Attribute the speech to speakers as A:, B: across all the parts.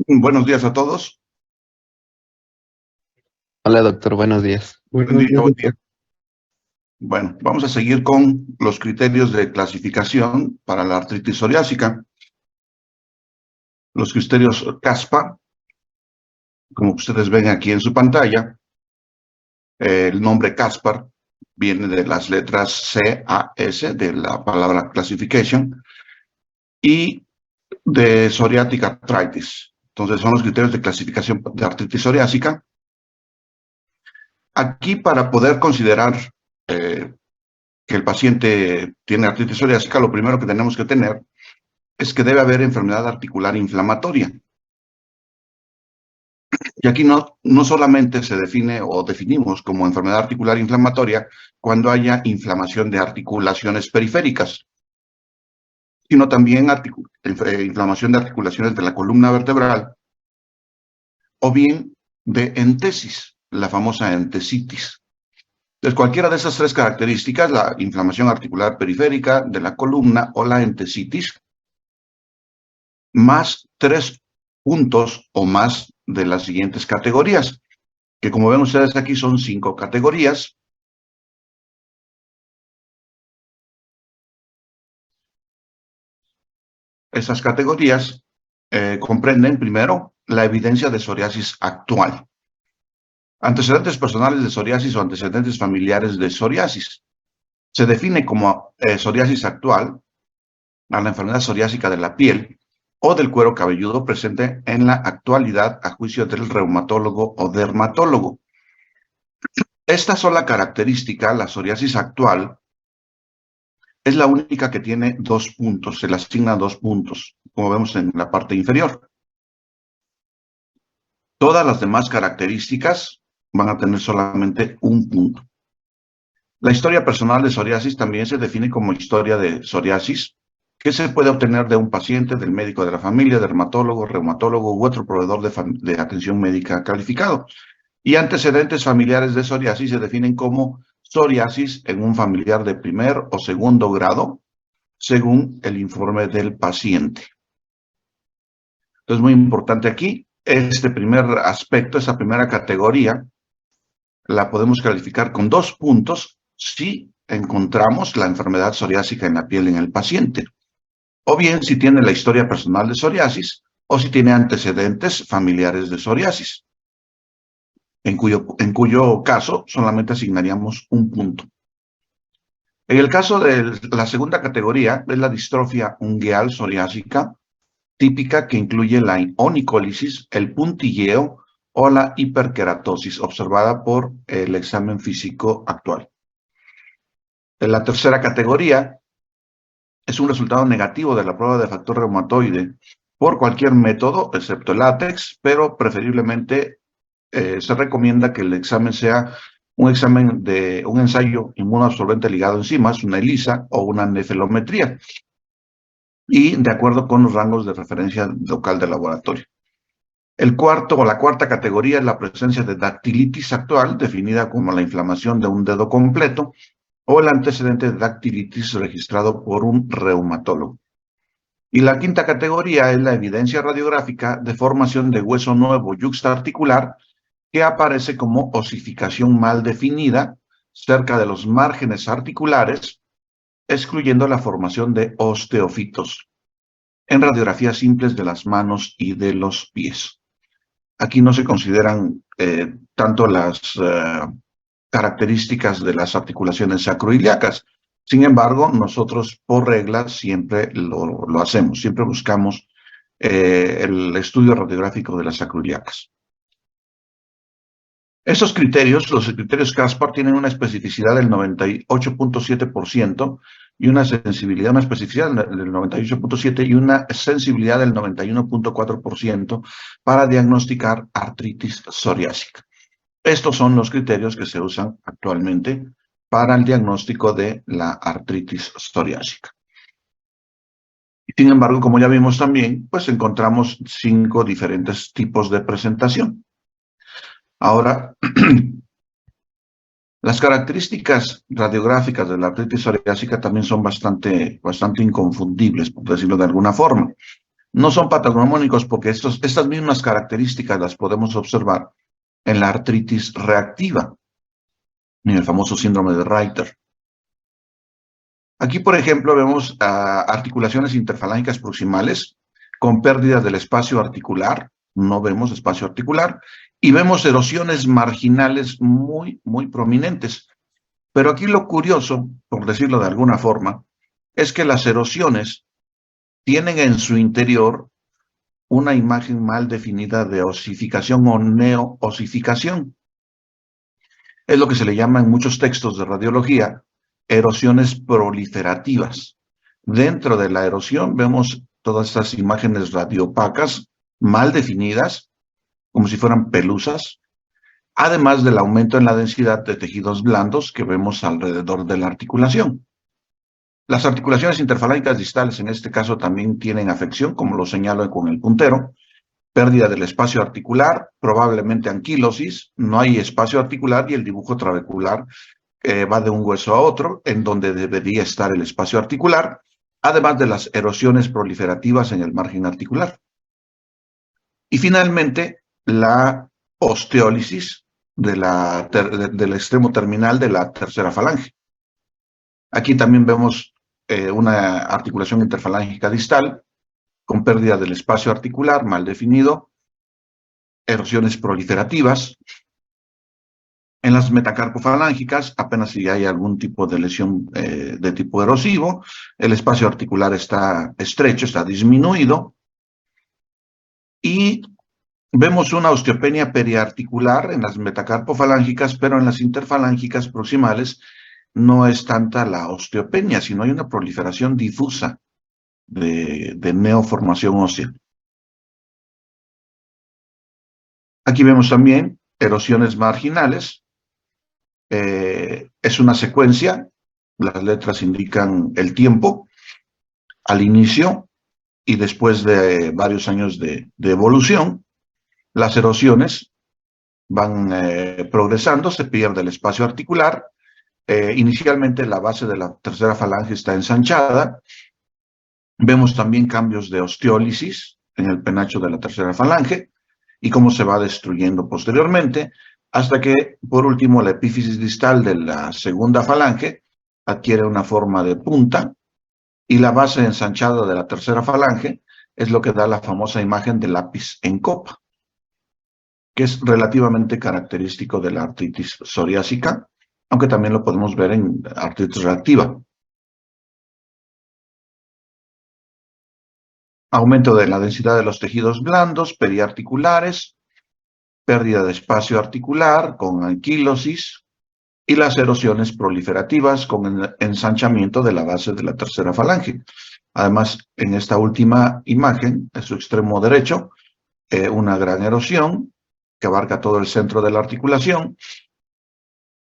A: Buenos días a todos.
B: Hola doctor, buenos días.
A: Buen
C: Buenos
A: día,
C: días,
A: buen día.
C: doctor.
A: Bueno, vamos a seguir con los criterios de clasificación para la artritis psoriásica. Los criterios CASPA, como ustedes ven aquí en su pantalla, el nombre CASPAR viene de las letras C-A-S, de la palabra classification, y de psoriatic arthritis. Entonces, son los criterios de clasificación de artritis psoriásica. Aquí, para poder considerar que el paciente tiene artritis psoriásica, lo primero que tenemos que tener es que debe haber enfermedad articular inflamatoria. Y aquí no solamente se define o definimos como enfermedad articular inflamatoria cuando haya inflamación de articulaciones periféricas, sino también inflamación de articulaciones de la columna vertebral o bien de entesis, la famosa entesitis. Entonces, cualquiera de esas tres características, la inflamación articular periférica de la columna o la entesitis, más 3 puntos o más de las siguientes categorías, que como ven ustedes aquí son 5 categorías. Esas categorías comprenden primero la evidencia de psoriasis actual, antecedentes personales de psoriasis o antecedentes familiares de psoriasis. Se define como psoriasis actual a la enfermedad psoriásica de la piel o del cuero cabelludo presente en la actualidad a juicio del reumatólogo o dermatólogo. Esta sola característica, la psoriasis actual, es la única que tiene 2 puntos, se le asigna 2 puntos, como vemos en la parte inferior. Todas las demás características van a tener solamente 1 punto. La historia personal de psoriasis también se define como historia de psoriasis, que se puede obtener de un paciente, del médico de la familia, dermatólogo, reumatólogo u otro proveedor de atención médica calificado. Y antecedentes familiares de psoriasis se definen como psoriasis en un familiar de primer o segundo grado, según el informe del paciente. Entonces, muy importante aquí, este primer aspecto, esa primera categoría, la podemos calificar con 2 puntos si encontramos la enfermedad psoriásica en la piel en el paciente, o bien si tiene la historia personal de psoriasis, o si tiene antecedentes familiares de psoriasis, en cuyo caso solamente asignaríamos 1 punto. En el caso de la segunda categoría, es la distrofia ungueal psoriásica, típica, que incluye la onicólisis, el puntilleo o la hiperkeratosis observada por el examen físico actual. En la tercera categoría es un resultado negativo de la prueba de factor reumatoide por cualquier método, excepto el látex, pero preferiblemente se recomienda que el examen sea un examen de un ensayo inmunoabsorbente ligado a enzimas, una ELISA o una nefelometría, y de acuerdo con los rangos de referencia local del laboratorio. El cuarto o la cuarta categoría es la presencia de dactilitis actual, definida como la inflamación de un dedo completo, o el antecedente de dactilitis registrado por un reumatólogo. Y la quinta categoría es la evidencia radiográfica de formación de hueso nuevo yuxtaarticular que aparece como osificación mal definida cerca de los márgenes articulares, excluyendo la formación de osteofitos en radiografías simples de las manos y de los pies. Aquí no se consideran tanto las características de las articulaciones sacroiliacas. Sin embargo, nosotros por regla siempre lo hacemos, siempre buscamos el estudio radiográfico de las sacroiliacas. Estos criterios, los criterios CASPAR, tienen una especificidad del 98.7% y una sensibilidad, una especificidad del 98.7% y una sensibilidad del 91.4% para diagnosticar artritis psoriásica. Estos son los criterios que se usan actualmente para el diagnóstico de la artritis psoriásica. Sin embargo, como ya vimos también, pues encontramos 5 diferentes tipos de presentación. Ahora, las características radiográficas de la artritis psoriásica también son bastante inconfundibles, por decirlo de alguna forma. No son patognomónicos porque estas mismas características las podemos observar en la artritis reactiva, en el famoso síndrome de Reiter. Aquí, por ejemplo, vemos articulaciones interfalángicas proximales con pérdida del espacio articular, no vemos espacio articular, y vemos erosiones marginales muy prominentes. Pero aquí lo curioso, por decirlo de alguna forma, es que las erosiones tienen en su interior una imagen mal definida de osificación o neoosificación. Es lo que se le llama en muchos textos de radiología erosiones proliferativas. Dentro de la erosión vemos todas estas imágenes radiopacas mal definidas, como si fueran pelusas, además del aumento en la densidad de tejidos blandos que vemos alrededor de la articulación. Las articulaciones interfalángicas distales en este caso también tienen afección, como lo señalo con el puntero, pérdida del espacio articular, probablemente anquilosis, no hay espacio articular y el dibujo trabecular va de un hueso a otro, en donde debería estar el espacio articular, además de las erosiones proliferativas en el margen articular. Y finalmente, la osteólisis del extremo terminal de la tercera falange. Aquí también vemos una articulación interfalángica distal con pérdida del espacio articular mal definido, erosiones proliferativas. En las metacarpofalángicas, apenas si hay algún tipo de lesión de tipo erosivo, el espacio articular está estrecho, está disminuido, y vemos una osteopenia periarticular en las metacarpofalángicas, pero en las interfalángicas proximales no es tanta la osteopenia, sino hay una proliferación difusa de neoformación ósea. Aquí vemos también erosiones marginales. Es una secuencia, las letras indican el tiempo, al inicio y después de varios años de evolución. Las erosiones van progresando, se pierde el espacio articular. Inicialmente la base de la tercera falange está ensanchada. Vemos también cambios de osteólisis en el penacho de la tercera falange y cómo se va destruyendo posteriormente, hasta que, por último, la epífisis distal de la segunda falange adquiere una forma de punta y la base ensanchada de la tercera falange es lo que da la famosa imagen de lápiz en copa, que es relativamente característico de la artritis psoriásica, aunque también lo podemos ver en artritis reactiva. Aumento de la densidad de los tejidos blandos, periarticulares, pérdida de espacio articular con anquilosis y las erosiones proliferativas con el ensanchamiento de la base de la tercera falange. Además, en esta última imagen, en su extremo derecho, una gran erosión que abarca todo el centro de la articulación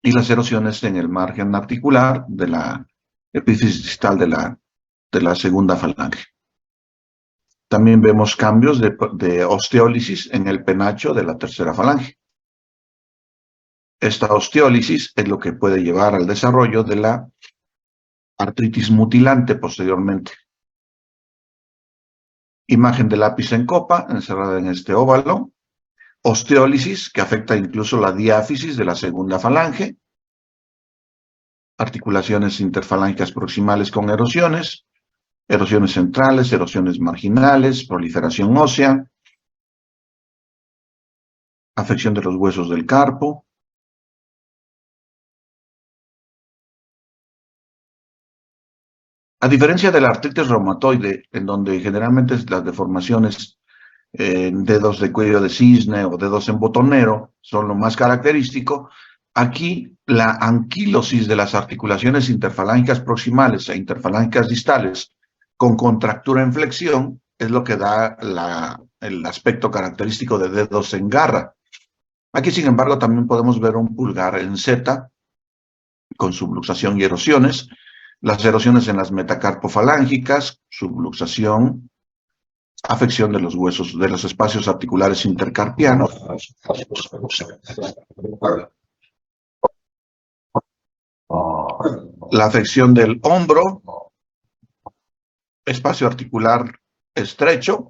A: y las erosiones en el margen articular de la epífisis distal de la segunda falange. También vemos cambios de osteólisis en el penacho de la tercera falange. Esta osteólisis es lo que puede llevar al desarrollo de la artritis mutilante posteriormente. Imagen de lápiz en copa, encerrada en este óvalo. Osteólisis, que afecta incluso la diáfisis de la segunda falange. Articulaciones interfalángicas proximales con erosiones. Erosiones centrales, erosiones marginales, proliferación ósea, afección de los huesos del carpo. A diferencia de la artritis reumatoide, en donde generalmente las deformaciones en dedos de cuello de cisne o dedos en botonero son lo más característico, aquí la anquilosis de las articulaciones interfalángicas proximales e interfalángicas distales con contractura en flexión es lo que da el aspecto característico de dedos en garra. Aquí, sin embargo, también podemos ver un pulgar en Z con subluxación y erosiones, las erosiones en las metacarpofalángicas, subluxación, afección de los huesos, de los espacios articulares intercarpianos. La afección del hombro, espacio articular estrecho,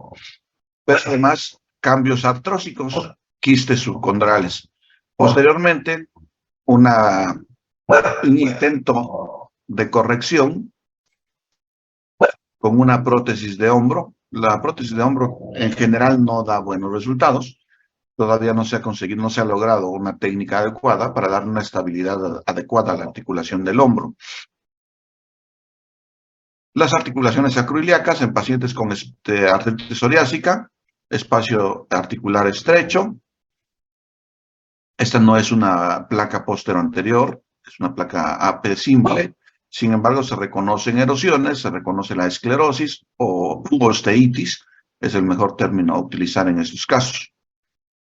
A: pero además cambios artrósicos, quistes subcondrales. Posteriormente, un intento de corrección con una prótesis de hombro. La prótesis de hombro en general no da buenos resultados. Todavía no se ha conseguido, no se ha logrado una técnica adecuada para dar una estabilidad adecuada a la articulación del hombro. Las articulaciones sacroiliacas en pacientes con artritis psoriásica, espacio articular estrecho. Esta no es una placa póstero-anterior, es una placa AP simple. Sin embargo, se reconocen erosiones, se reconoce la esclerosis o osteitis, es el mejor término a utilizar en estos casos.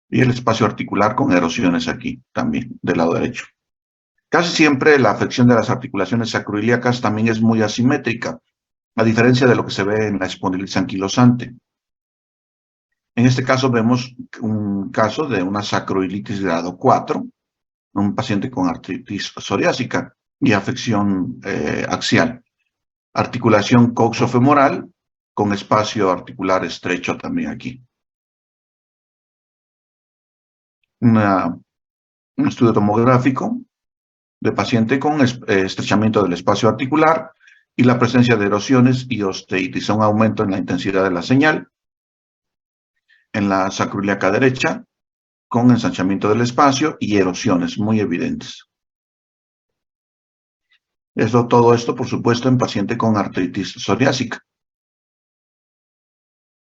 A: Y el espacio articular con erosiones aquí también, del lado derecho. Casi siempre la afección de las articulaciones sacroiliacas también es muy asimétrica, a diferencia de lo que se ve en la espondilitis anquilosante. En este caso vemos un caso de una sacroilitis grado 4, un paciente con artritis psoriásica y afección axial. Articulación coxofemoral con espacio articular estrecho también aquí. Un estudio tomográfico de paciente con estrechamiento del espacio articular y la presencia de erosiones y osteitis, un aumento en la intensidad de la señal en la sacroiliaca derecha, con ensanchamiento del espacio y erosiones muy evidentes. Todo esto, por supuesto, en paciente con artritis psoriásica.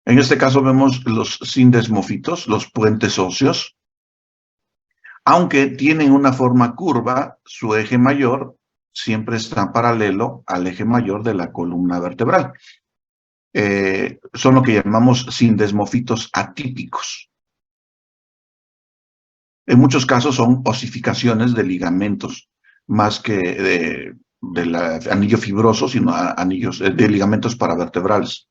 A: En este caso vemos los sindesmofitos, los puentes óseos. Aunque tienen una forma curva, su eje mayor siempre está paralelo al eje mayor de la columna vertebral. Son lo que llamamos sindesmofitos atípicos. En muchos casos son osificaciones de ligamentos, más que del anillo fibroso, sino anillos de ligamentos paravertebrales.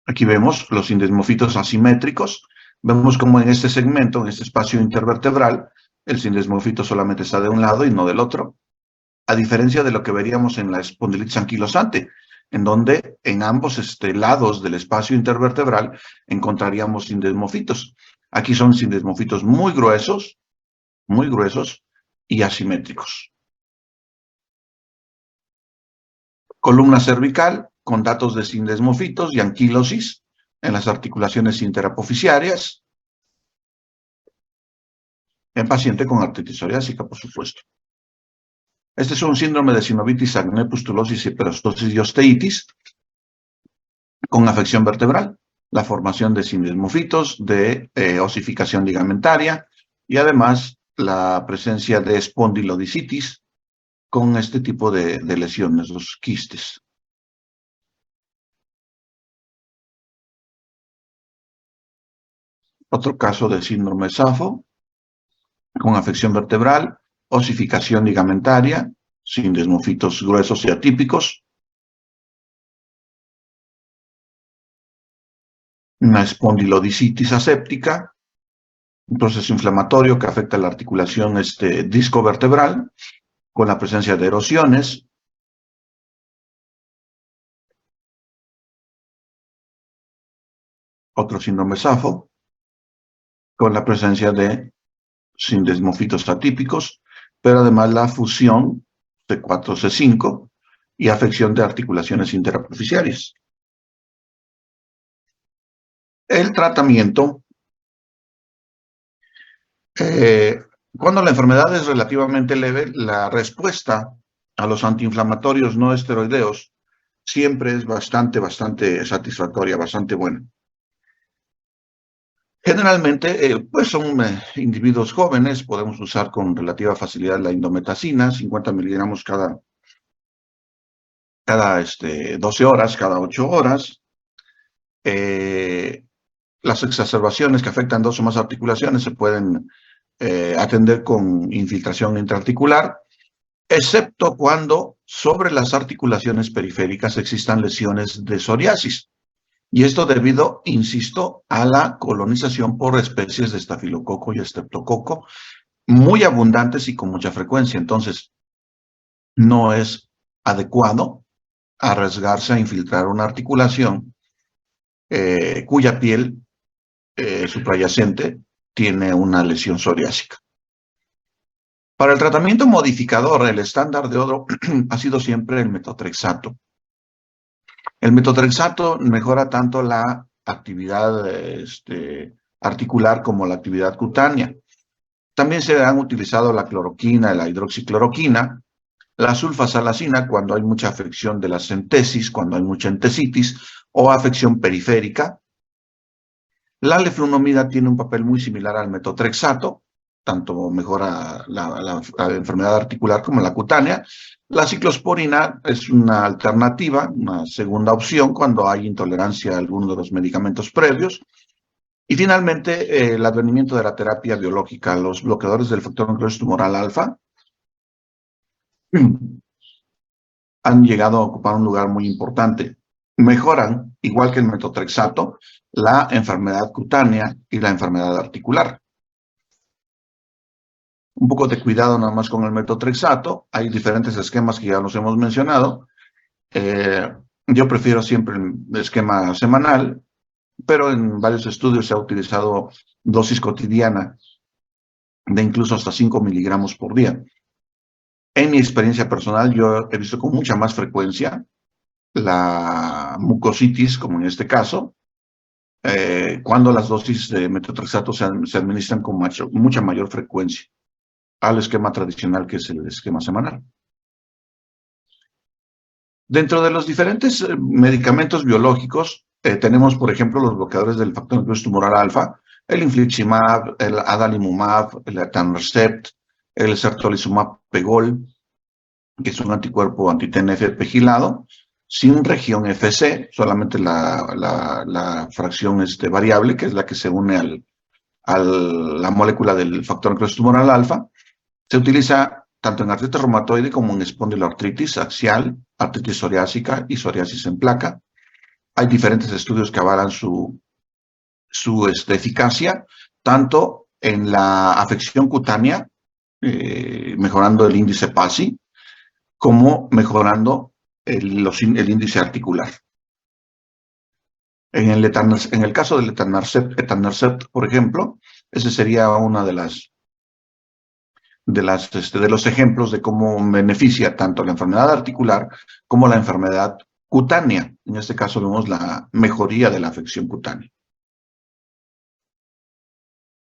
A: Aquí vemos los sindesmofitos asimétricos. Vemos como en este segmento, en este espacio intervertebral, el sindesmofito solamente está de un lado y no del otro, a diferencia de lo que veríamos en la espondilitis anquilosante, en donde en ambos lados del espacio intervertebral encontraríamos sindesmofitos. Aquí son sindesmofitos muy gruesos y asimétricos. Columna cervical con datos de sindesmofitos y anquilosis en las articulaciones interapoficiarias, en paciente con artritis psoriásica, por supuesto. Este es un síndrome de sinovitis, acné, pustulosis, hiperostosis y osteitis con afección vertebral, la formación de sindesmofitos, de osificación ligamentaria y además la presencia de espondilodicitis con este tipo de lesiones, los quistes. Otro caso de síndrome SAFO con afección vertebral, osificación ligamentaria, sindesmofitos gruesos y atípicos, una espondilodicitis aséptica, un proceso inflamatorio que afecta la articulación discovertebral, con la presencia de erosiones, otro síndrome SAFO, con la presencia de sindesmofitos atípicos, pero además la fusión C4-C5 y afección de articulaciones interapoficiarias. El tratamiento, cuando la enfermedad es relativamente leve, la respuesta a los antiinflamatorios no esteroideos siempre es bastante satisfactoria, bastante buena. Generalmente, pues son individuos jóvenes, podemos usar con relativa facilidad la indometacina, 50 miligramos cada 12 horas, cada 8 horas. Las exacerbaciones que afectan dos o más articulaciones se pueden atender con infiltración intraarticular, excepto cuando sobre las articulaciones periféricas existan lesiones de psoriasis. Y esto debido, insisto, a la colonización por especies de estafilococo y estreptococo muy abundantes y con mucha frecuencia. Entonces, no es adecuado arriesgarse a infiltrar una articulación cuya piel suprayacente tiene una lesión psoriásica. Para el tratamiento modificador, el estándar de oro ha sido siempre el metotrexato. El metotrexato mejora tanto la actividad articular como la actividad cutánea. También se han utilizado la cloroquina, la hidroxicloroquina, la sulfasalacina cuando hay mucha afección de la centesis, cuando hay mucha entesitis o afección periférica. La leflunomida tiene un papel muy similar al metotrexato, tanto mejora la enfermedad articular como la cutánea. La ciclosporina es una alternativa, una segunda opción cuando hay intolerancia a alguno de los medicamentos previos. Y finalmente, el advenimiento de la terapia biológica, los bloqueadores del factor necrosis tumoral alfa, han llegado a ocupar un lugar muy importante. Mejoran, igual que el metotrexato, la enfermedad cutánea y la enfermedad articular. Un poco de cuidado nada más con el metotrexato. Hay diferentes esquemas que ya los hemos mencionado. Yo prefiero siempre el esquema semanal, pero en varios estudios se ha utilizado dosis cotidiana de incluso hasta 5 miligramos por día. En mi experiencia personal, yo he visto con mucha más frecuencia la mucositis, como en este caso, cuando las dosis de metotrexato se administran con mucha mayor frecuencia al esquema tradicional, que es el esquema semanal. Dentro de los diferentes medicamentos biológicos, tenemos, por ejemplo, los bloqueadores del factor necrosis tumoral alfa, el infliximab, el adalimumab, el etanercept, el certolizumab pegol, que es un anticuerpo anti-TNF pegilado, sin región FC, solamente la fracción variable, que es la que se une a la molécula del factor necrosis tumoral alfa. Se utiliza tanto en artritis reumatoide como en espondiloartritis axial, artritis psoriásica y psoriasis en placa. Hay diferentes estudios que avalan su eficacia, tanto en la afección cutánea, mejorando el índice PASI, como mejorando el índice articular. En el caso del etanercept, por ejemplo, ese sería una de los ejemplos de cómo beneficia tanto la enfermedad articular como la enfermedad cutánea. En este caso vemos la mejoría de la afección cutánea.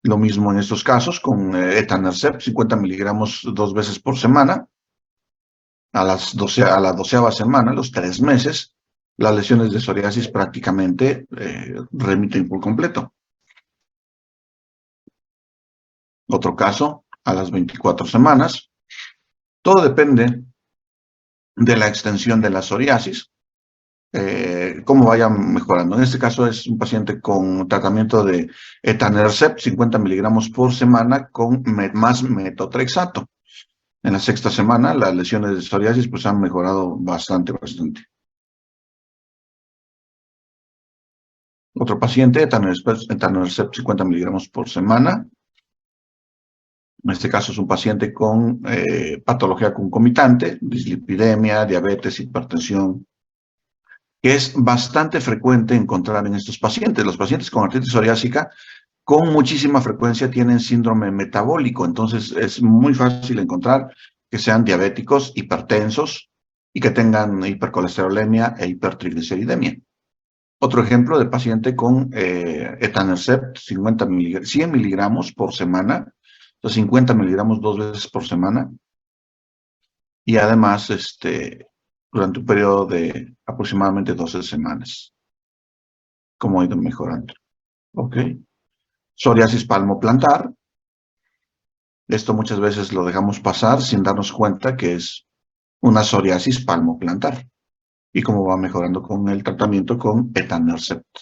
A: Lo mismo en estos casos con etanercept, 50 miligramos 2 veces por semana. A la 12ª semana, los 3 meses, las lesiones de psoriasis prácticamente remiten por completo. Otro caso, a las 24 semanas. Todo depende de la extensión de la psoriasis, cómo vaya mejorando. En este caso es un paciente con tratamiento de etanercept, 50 miligramos por semana con más metotrexato. En la 6ª semana, las lesiones de psoriasis pues han mejorado bastante. Otro paciente, etanercept 50 miligramos por semana. En este caso es un paciente con patología concomitante, dislipidemia, diabetes, hipertensión, que es bastante frecuente encontrar en estos pacientes. Los pacientes con artritis psoriásica con muchísima frecuencia tienen síndrome metabólico, entonces es muy fácil encontrar que sean diabéticos, hipertensos y que tengan hipercolesterolemia e hipertrigliceridemia. Otro ejemplo de paciente con etanercept, 100 miligramos por semana, 50 miligramos 2 veces por semana, y además durante un periodo de aproximadamente 12 semanas. ¿Cómo ha ido mejorando? Ok. Psoriasis palmoplantar. Esto muchas veces lo dejamos pasar sin darnos cuenta que es una psoriasis palmoplantar y cómo va mejorando con el tratamiento con etanercept.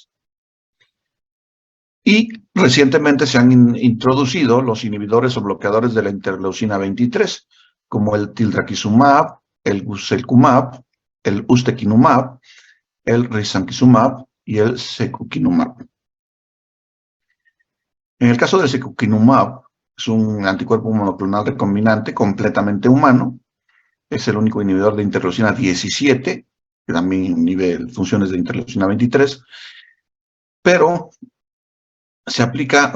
A: Y recientemente se han introducido los inhibidores o bloqueadores de la interleucina 23, como el tildrakizumab, el guselkumab, el ustekinumab, el risankizumab y el secukinumab. En el caso del secukinumab, es un anticuerpo monoclonal recombinante completamente humano. Es el único inhibidor de interleucina 17 que también inhibe funciones de interleucina 23, pero se aplica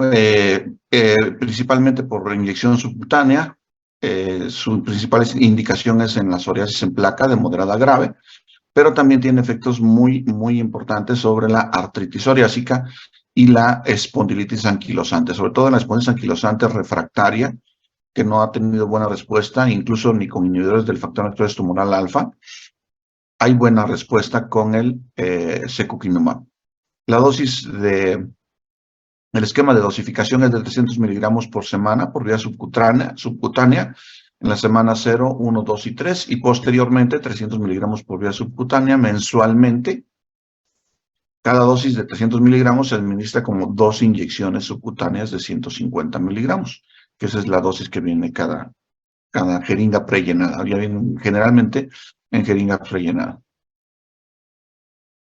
A: principalmente por inyección subcutánea. Su principal indicación es en la psoriasis en placa de moderada a grave, pero también tiene efectos muy importantes sobre la artritis psoriásica y la espondilitis anquilosante, sobre todo en la espondilitis anquilosante refractaria, que no ha tenido buena respuesta, incluso ni con inhibidores del factor necrosis tumoral alfa. Hay buena respuesta con el secukinumab. La dosis el esquema de dosificación es de 300 miligramos por semana por vía subcutánea en la semana 0, 1, 2 y 3, y posteriormente 300 miligramos por vía subcutánea mensualmente. Cada dosis de 300 miligramos se administra como 2 inyecciones subcutáneas de 150 miligramos, que esa es la dosis que viene cada jeringa prellenada. Ya viene generalmente en jeringa prellenada.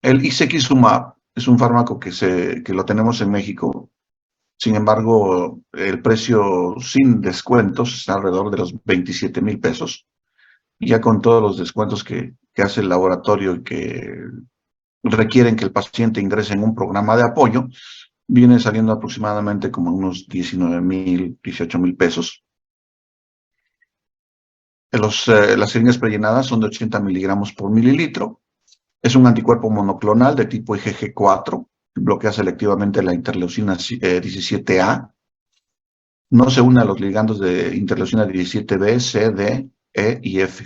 A: El Ixekizumab es un fármaco que lo tenemos en México. Sin embargo, el precio sin descuentos está alrededor de los 27,000 pesos. Ya con todos los descuentos que hace el laboratorio y que requieren que el paciente ingrese en un programa de apoyo, viene saliendo aproximadamente como unos 19,000, 18,000 pesos. Las jeringas prellenadas son de 80 miligramos por mililitro. Es un anticuerpo monoclonal de tipo IgG4, bloquea selectivamente la interleucina 17A. No se une a los ligandos de interleucina 17B, C, D, E y F.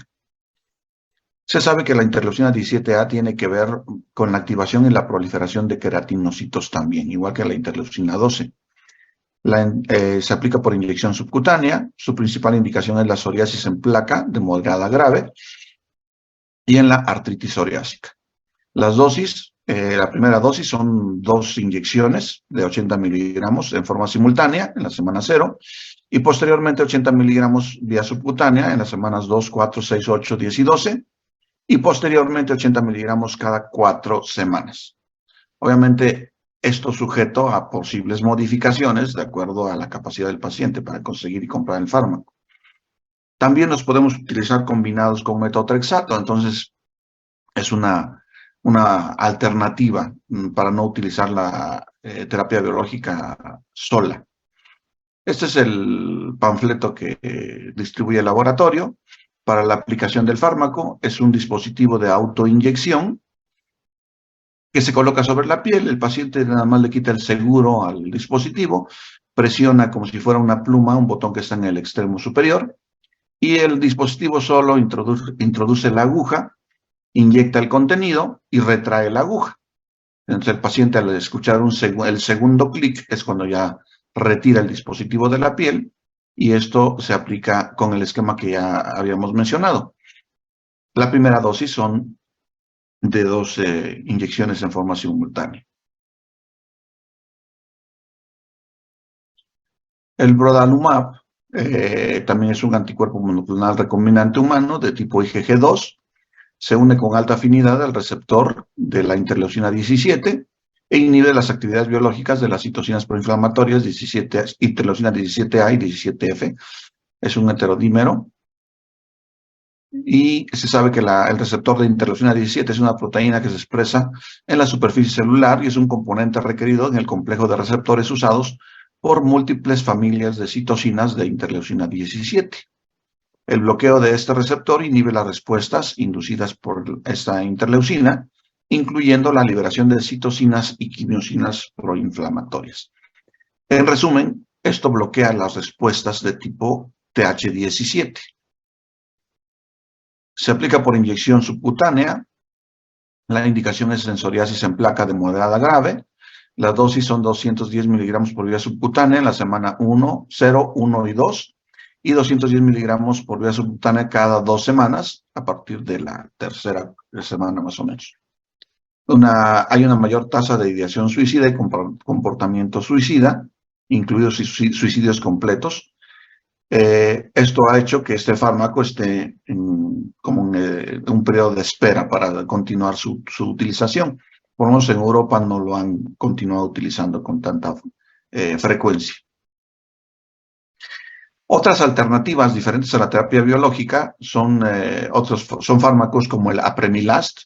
A: Se sabe que la interleucina 17A tiene que ver con la activación y la proliferación de queratinocitos también, igual que la interleucina 12. Se aplica por inyección subcutánea. Su principal indicación es la psoriasis en placa de moderada a grave y en la artritis psoriásica. Las dosis, la primera dosis son 2 inyecciones de 80 miligramos en forma simultánea en la semana 0 y posteriormente 80 miligramos vía subcutánea en las semanas 2, 4, 6, 8, 10 y 12 y posteriormente 80 miligramos cada 4 semanas. Obviamente, esto sujeto a posibles modificaciones de acuerdo a la capacidad del paciente para conseguir y comprar el fármaco. También los podemos utilizar combinados con metotrexato, entonces es una alternativa para no utilizar la terapia biológica sola. Este es el panfleto que distribuye el laboratorio. Para la aplicación del fármaco es un dispositivo de autoinyección que se coloca sobre la piel. El paciente nada más le quita el seguro al dispositivo, presiona como si fuera una pluma un botón que está en el extremo superior y el dispositivo solo introduce la aguja, inyecta el contenido y retrae la aguja. Entonces el paciente, al escuchar el segundo clic, es cuando ya retira el dispositivo de la piel y esto se aplica con el esquema que ya habíamos mencionado. La primera dosis son de 2 inyecciones en forma simultánea. El brodalumab también es un anticuerpo monoclonal recombinante humano de tipo IgG2. Se une con alta afinidad al receptor de la interleucina 17 e inhibe las actividades biológicas de las citocinas proinflamatorias interleucina 17A y 17F. Es un heterodímero. Y se sabe que el receptor de interleucina 17 es una proteína que se expresa en la superficie celular y es un componente requerido en el complejo de receptores usados por múltiples familias de citocinas de interleucina 17. El bloqueo de este receptor inhibe las respuestas inducidas por esta interleucina, incluyendo la liberación de citocinas y quimiosinas proinflamatorias. En resumen, esto bloquea las respuestas de tipo Th17. Se aplica por inyección subcutánea. La indicación es en psoriasis en placa de moderada a grave. La dosis son 210 miligramos por vía subcutánea en la semana 1, 0, 1 y 2 y 210 miligramos por vía subcutánea cada 2 semanas a partir de la tercera semana más o menos. Hay una mayor tasa de ideación suicida y comportamiento suicida, incluidos suicidios completos. Esto ha hecho que este fármaco esté como en un periodo de espera para continuar su utilización. Por lo menos en Europa no lo han continuado utilizando con tanta frecuencia. Otras alternativas diferentes a la terapia biológica son fármacos como el apremilast,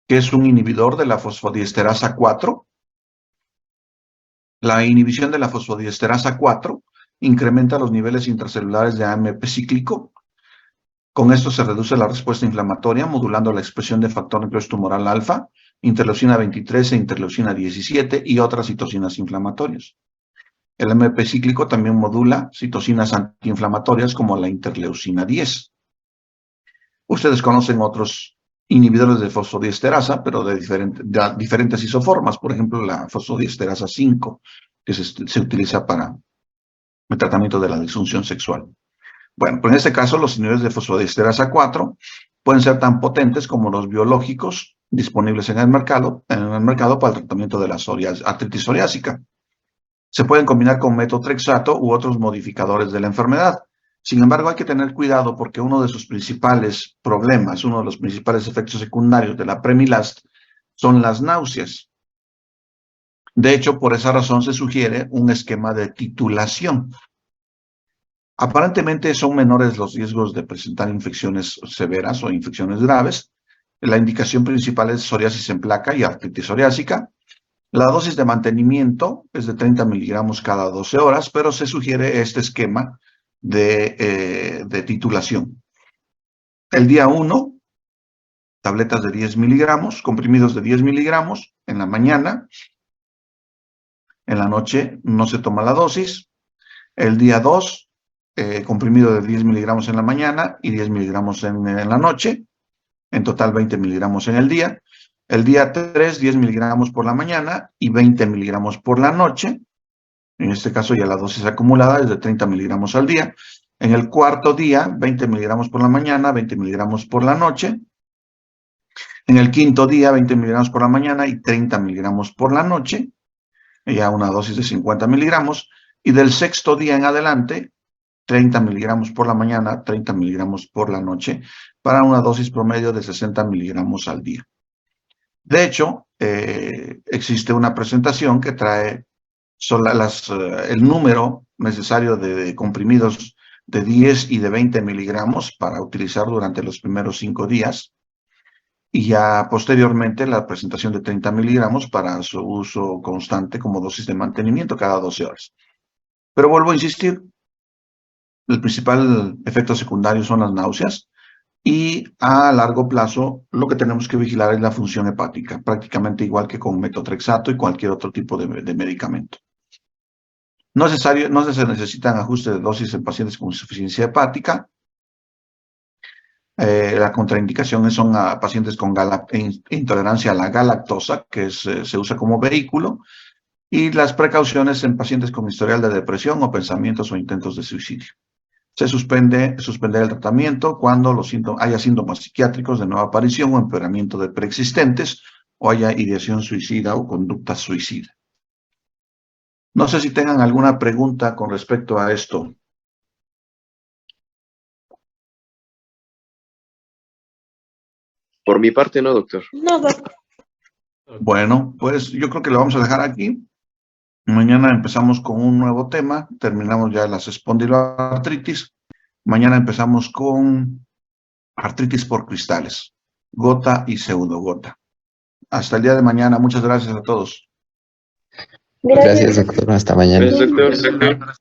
A: que es un inhibidor de la fosfodiesterasa 4. La inhibición de la fosfodiesterasa 4 incrementa los niveles intracelulares de AMP cíclico. Con esto se reduce la respuesta inflamatoria, modulando la expresión de factor necrosis tumoral alfa, interleucina 23 e interleucina 17 y otras citocinas inflamatorias. El AMP cíclico también modula citocinas antiinflamatorias como la interleucina 10. Ustedes conocen otros inhibidores de fosfodiesterasa, pero de diferentes isoformas. Por ejemplo, la fosfodiesterasa 5, que se utiliza para el tratamiento de la disfunción sexual. Bueno, pues en este caso los inhibidores de fosfodiesterasa 4 pueden ser tan potentes como los biológicos disponibles en el mercado para el tratamiento de la artritis psoriásica. Se pueden combinar con metotrexato u otros modificadores de la enfermedad. Sin embargo, hay que tener cuidado porque uno de sus principales problemas, uno de los principales efectos secundarios de la Premilast son las náuseas. De hecho, por esa razón se sugiere un esquema de titulación. Aparentemente son menores los riesgos de presentar infecciones severas o infecciones graves. La indicación principal es psoriasis en placa y artritis psoriásica. La dosis de mantenimiento es de 30 miligramos cada 12 horas, pero se sugiere este esquema de titulación. El día 1, tabletas de 10 miligramos, comprimidos de 10 miligramos en la mañana. En la noche no se toma la dosis. El día 2, comprimido de 10 miligramos en la mañana y 10 miligramos en la noche. En total 20 miligramos en el día. El día 3, 10 miligramos por la mañana y 20 miligramos por la noche. En este caso ya la dosis acumulada es de 30 miligramos al día. En el cuarto día, 20 miligramos por la mañana, 20 miligramos por la noche. En el quinto día, 20 miligramos por la mañana y 30 miligramos por la noche. Ya una dosis de 50 miligramos. Y del sexto día en adelante, 30 miligramos por la mañana, 30 miligramos por la noche, para una dosis promedio de 60 miligramos al día. De hecho, existe una presentación que trae el número necesario de comprimidos de 10 y de 20 miligramos para utilizar durante los primeros 5 días, y ya posteriormente la presentación de 30 miligramos para su uso constante como dosis de mantenimiento cada 12 horas. Pero vuelvo a insistir, el principal efecto secundario son las náuseas y a largo plazo lo que tenemos que vigilar es la función hepática, prácticamente igual que con metotrexato y cualquier otro tipo de medicamento. No se necesitan ajustes de dosis en pacientes con insuficiencia hepática. La contraindicación son a pacientes con intolerancia a la galactosa, que se usa como vehículo, y las precauciones en pacientes con historial de depresión o pensamientos o intentos de suicidio. Se suspender el tratamiento cuando haya síntomas psiquiátricos de nueva aparición o empeoramiento de preexistentes o haya ideación suicida o conducta suicida. No sé si tengan alguna pregunta con respecto a esto.
C: Por mi parte, no, doctor.
D: No, doctor.
A: Bueno, pues yo creo que lo vamos a dejar aquí. Mañana empezamos con un nuevo tema. Terminamos ya las espondiloartritis. Mañana empezamos con artritis por cristales, gota y pseudogota. Hasta el día de mañana. Muchas gracias a todos.
B: Gracias, doctor. Hasta mañana.
C: Gracias, doctor.